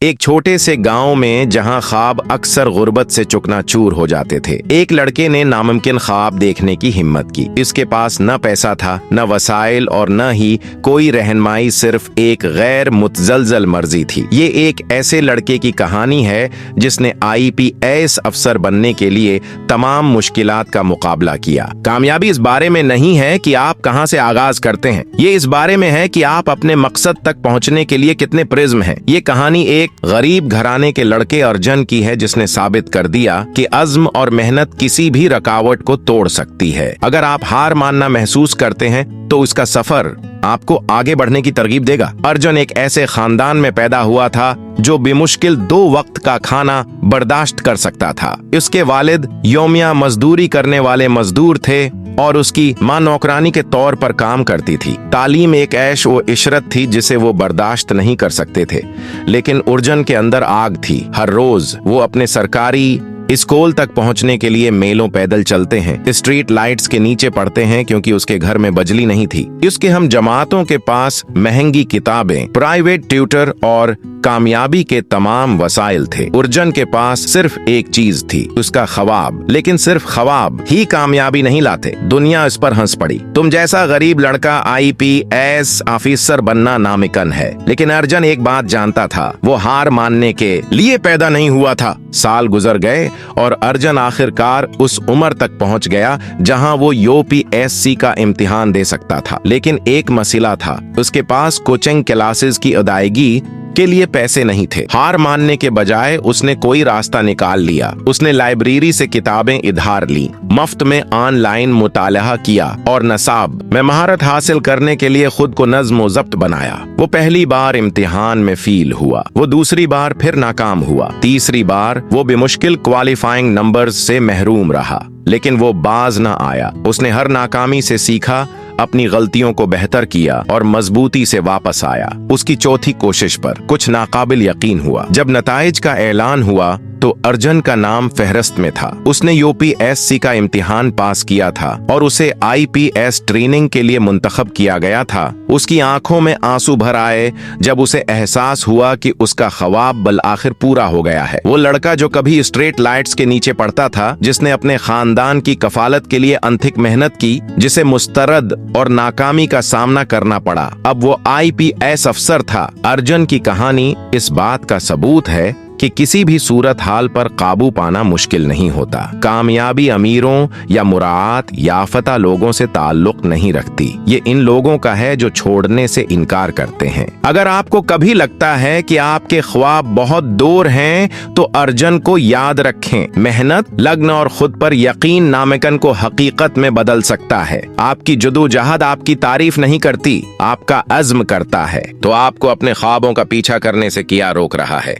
एक छोटे से गांव में जहां ख्वाब अक्सर गुर्बत से चुकनाचूर हो जाते थे, एक लड़के ने नामुमकिन ख्वाब देखने की हिम्मत की। इसके पास न पैसा था, न वसाइल और न ही कोई रहनुमाई, सिर्फ एक गैर मुतजलजल मर्जी थी। ये एक ऐसे लड़के की कहानी है जिसने IPS अफसर बनने के लिए तमाम मुश्किलात का मुकाबला किया। कामयाबी इस बारे में नहीं है कि आप कहां से आगाज करते हैं, ये इस बारे में है कि आप अपने मकसद तक पहुंचने के लिए कितने प्रिज्म हैं। ये कहानी एक गरीब घराने के लड़के अर्जुन की है जिसने साबित कर दिया कि अज़्म और मेहनत किसी भी रुकावट को तोड़ सकती है। अगर आप हार मानना महसूस करते हैं तो इसका सफर आपको आगे बढ़ने की तरगीब देगा। अर्जुन एक ऐसे खानदान में पैदा हुआ था जो बेमुश्किल 2 वक्त का खाना बर्दाश्त कर सकता था। उसके वालिद योमिया मजदूरी करने वाले मजदूर थे और उसकी माँ नौकरानी के तौर पर काम करती थी। तालीम एक ऐश व इशरत थी जिसे वो बर्दाश्त नहीं कर सकते थे, लेकिन अर्जुन के अंदर आग थी। हर रोज वो अपने सरकारी स्कूल तक पहुंचने के लिए मेलों पैदल चलते हैं, स्ट्रीट लाइट्स के नीचे पढ़ते हैं क्योंकि उसके घर में बिजली नहीं थी। उसके हम जमातों के पास महंगी किताबें, प्राइवेट ट्यूटर और कामयाबी के तमाम वसाइल थे। अर्जुन के पास सिर्फ एक चीज थी, उसका ख्वाब। लेकिन सिर्फ ख्वाब ही कामयाबी नहीं लाते। दुनिया इस पर हंस पड़ी। तुम जैसा गरीब लड़का IPS ऑफिसर बनना नामुमकिन है, लेकिन अर्जुन एक बात जानता था, वो हार मानने के लिए पैदा नहीं हुआ था। साल गुजर गए और अर्जुन आखिरकार उस उम्र तक पहुंच गया जहां वो UPSC का इम्तिहान दे सकता था। लेकिन एक मसला था, उसके पास कोचिंग क्लासेस की अदायगी के लिए पैसे नहीं थे। हार मानने के बजाय उसने कोई रास्ता निकाल लिया। उसने लाइब्रेरी से किताबें उधार ली, मुफ्त में ऑनलाइन मुताला किया और नसाब में महारत हासिल करने के लिए खुद को नज़्म व ज़ब्त बनाया। वो पहली बार इम्तिहान में फेल हुआ, वो दूसरी बार फिर नाकाम हुआ, तीसरी बार वो बेमुश्किल क्वालिफाइंग नंबर्स से महरूम रहा, लेकिन वो बाज न आया। उसने हर नाकामी से सीखा, अपनी गलतियों को बेहतर किया और मजबूती से वापस आया। उसकी चौथी कोशिश पर कुछ नाकाबिल यकीन हुआ। जब नताइज का ऐलान हुआ तो अर्जुन का नाम फहरिस्त में था। उसने UPSC का इम्तिहान पास किया था और उसे IPS ट्रेनिंग के लिए मुंतखब किया गया था। उसकी आंखों में आंसू भर आए जब उसे एहसास हुआ कि उसका ख्वाब बल आखिर पूरा हो गया है। वो लड़का जो कभी स्ट्रीट लाइट्स के नीचे पड़ता था, जिसने अपने खानदान की कफालत के लिए अनथिक मेहनत की, जिसे मुस्तरद और नाकामी का सामना करना पड़ा, अब वो IPS अफसर था। अर्जुन की कहानी इस बात का सबूत है कि किसी भी सूरत हाल पर काबू पाना मुश्किल नहीं होता। कामयाबी अमीरों या मुराद याफता लोगों से ताल्लुक नहीं रखती, ये इन लोगों का है जो छोड़ने से इनकार करते हैं। अगर आपको कभी लगता है कि आपके ख्वाब बहुत दूर हैं, तो अर्जुन को याद रखें, मेहनत, लगन और खुद पर यकीन नामुमकिन को हकीकत में बदल सकता है। आपकी जदोजहद आपकी तारीफ नहीं करती, आपका अज़्म करता है। तो आपको अपने ख्वाबों का पीछा करने से क्या रोक रहा है?